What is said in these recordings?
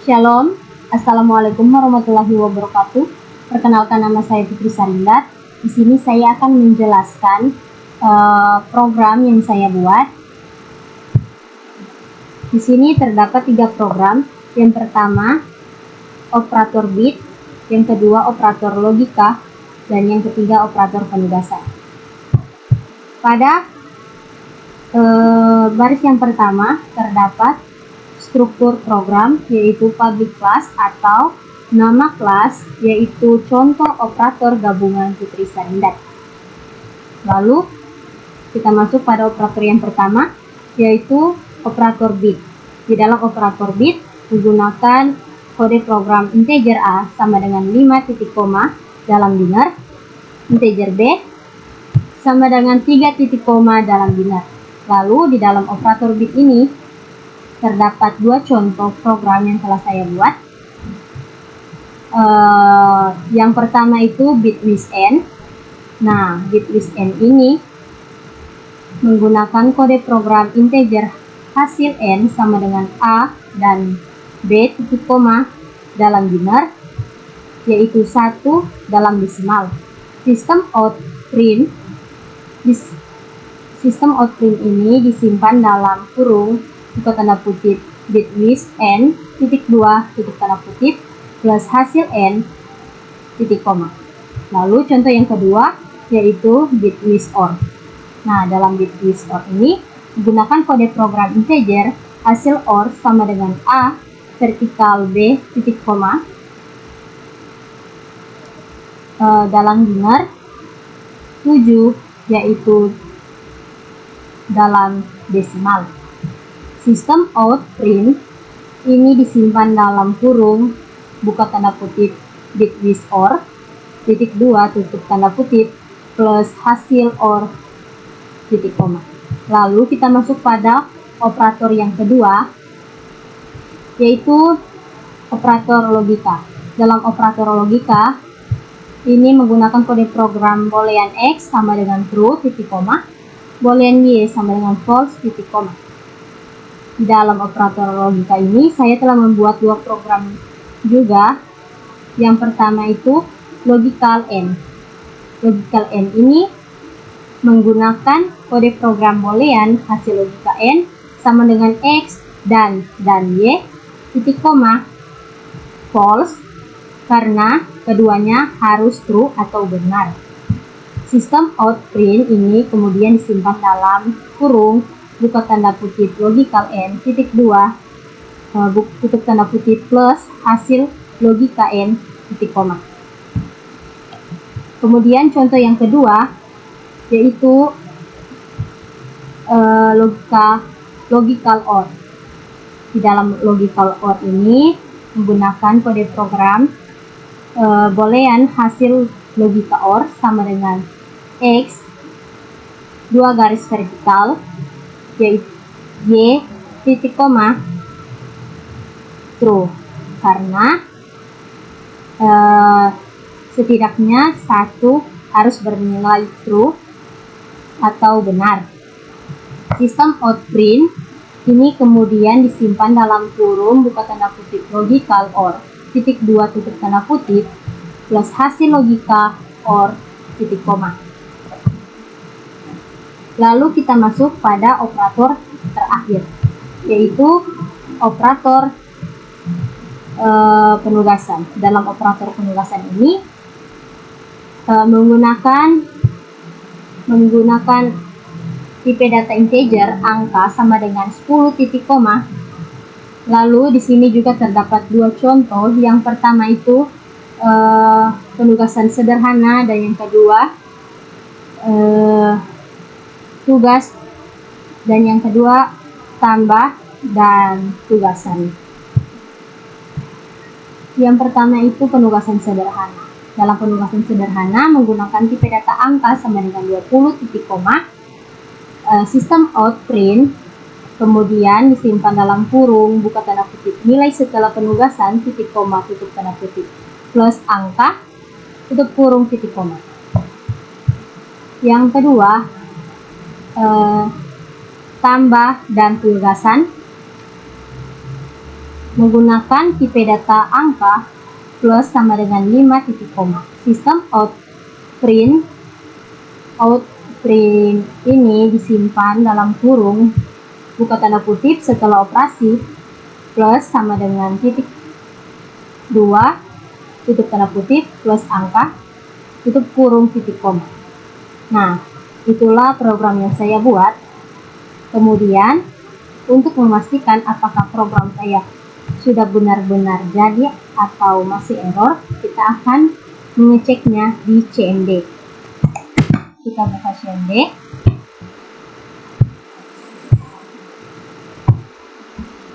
Shalom, Assalamualaikum warahmatullahi wabarakatuh. Perkenalkan, nama saya Putri Sarindat. Di sini saya akan menjelaskan program yang saya buat. Di sini terdapat 3 program. Yang pertama, operator bit, yang kedua operator logika, dan yang ketiga operator penugasan. Pada baris yang pertama terdapat struktur program, yaitu public class atau nama kelas, yaitu contoh operator gabungan Putri Sarindat. Lalu kita masuk pada operator yang pertama, yaitu operator bit. Di dalam operator bit menggunakan kode program integer A sama dengan 5 titik koma dalam biner, integer B sama dengan 3 titik koma dalam biner. Lalu di dalam operator bit ini terdapat 2 contoh program yang telah saya buat. Yang pertama itu bit with n. Nah, bit with n ini menggunakan kode program integer hasil n sama dengan A dan B titik koma dalam biner, yaitu 1 dalam desimal. Sistem out print ini disimpan dalam kurung buka tanda kutip bit with n titik 2 tutup tanda kutip plus hasil n titik koma. Lalu contoh yang kedua yaitu bit with or. Nah, dalam bit with or ini menggunakan kode program integer hasil or sama dengan A vertikal B titik koma dalam biner 7, yaitu dalam desimal. Sistem out print ini disimpan dalam kurung buka tanda kutip bit with or titik 2 tutup tanda kutip plus hasil or titik koma. Lalu kita masuk pada operator yang kedua, yaitu operator logika. Dalam operator logika ini menggunakan kode program boolean x sama dengan true titik koma, boolean y sama dengan false titik koma. Di dalam operator logika ini saya telah membuat 2 program juga. Yang pertama itu logical n. Logical n ini menggunakan kode program boolean hasil logika n sama dengan x dan y titik koma false karena keduanya harus true atau benar. Sistem out print ini kemudian disimpan dalam kurung buka tanda kutip logical n titik 2 tutup tanda kutip plus hasil logika n titik koma. Kemudian contoh yang kedua yaitu logical or. Di dalam logical or ini menggunakan kode program boolean hasil logika or sama dengan x 2 garis vertikal yaitu y titik koma true karena setidaknya 1 harus bernilai true atau benar. Sistem out print ini kemudian disimpan dalam kurung buka tanda kutip logical or titik 2 tutup tanda kutip plus hasil logika or titik koma. Lalu kita masuk pada operator terakhir, yaitu operator penugasan. Dalam operator penugasan ini menggunakan tipe data integer angka sama dengan 10 titik koma. Lalu di sini juga terdapat 2 contoh. Yang pertama itu penugasan sederhana dan yang kedua tugas, dan yang kedua tambah dan tugasan. Yang pertama itu penugasan sederhana. Dalam penugasan sederhana menggunakan tipe data angka sama dengan 20 titik koma, sistem out print kemudian disimpan dalam kurung buka tanda kutip nilai setelah penugasan titik koma tutup tanda kutip plus angka tutup kurung titik koma. Yang kedua tambah dan tugasan. Menggunakan tipe data angka plus sama dengan 5 titik koma. Sistem out print ini disimpan dalam kurung buka tanda kutip setelah operasi plus sama dengan titik 2 tutup tanda kutip plus angka tutup kurung titik koma. Nah, itulah program yang saya buat. Kemudian untuk memastikan apakah program saya sudah benar-benar jadi atau masih error, kita akan mengeceknya di CMD. Kita buka CMD.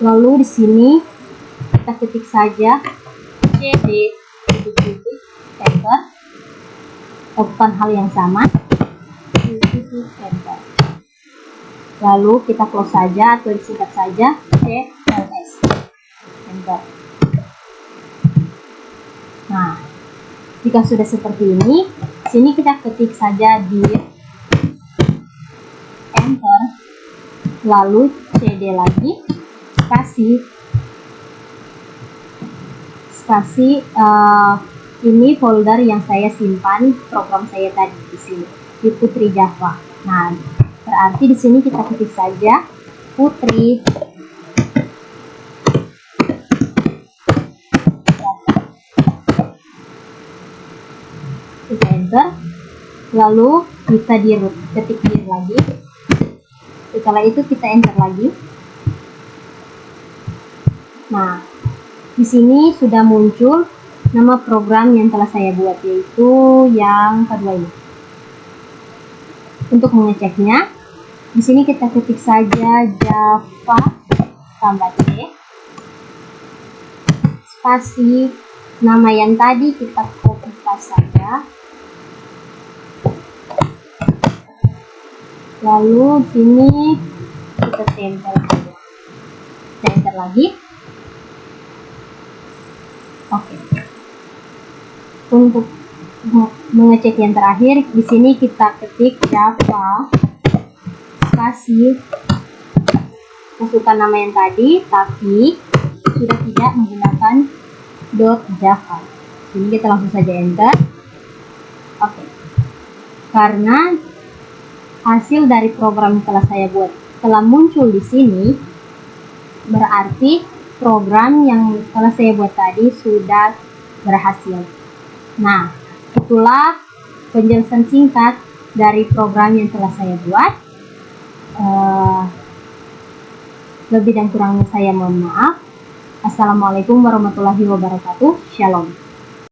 Lalu di sini kita ketik saja cd enter. Lakukan hal yang sama. Enter. Lalu kita close saja atau disingkat saja cls. Enter. Nah, jika sudah seperti ini, sini kita ketik saja di enter, lalu cd lagi, spasi ini folder yang saya simpan program saya tadi di sini di Putri Java. Nah, berarti di sini kita ketik saja Putri kita enter, lalu kita ketik dir lagi. Setelah itu kita enter lagi. Nah, di sini sudah muncul nama program yang telah saya buat, yaitu yang kedua ini. Untuk mengeceknya, di sini kita ketik saja Java tambah C spasi nama yang tadi kita copy paste saja. Lalu sini kita tempel saja. Kita enter lagi. Oke. Untuk mengecek yang terakhir, di sini kita ketik Java spasi masukkan nama yang tadi, tapi sudah tidak menggunakan .java. Ini kita langsung saja enter. Oke. Karena hasil dari program yang telah saya buat telah muncul di sini, berarti program yang telah saya buat tadi sudah berhasil. Nah, itulah penjelasan singkat dari program yang telah saya buat. Lebih dan kurangnya saya mohon maaf. Assalamualaikum warahmatullahi wabarakatuh. Shalom.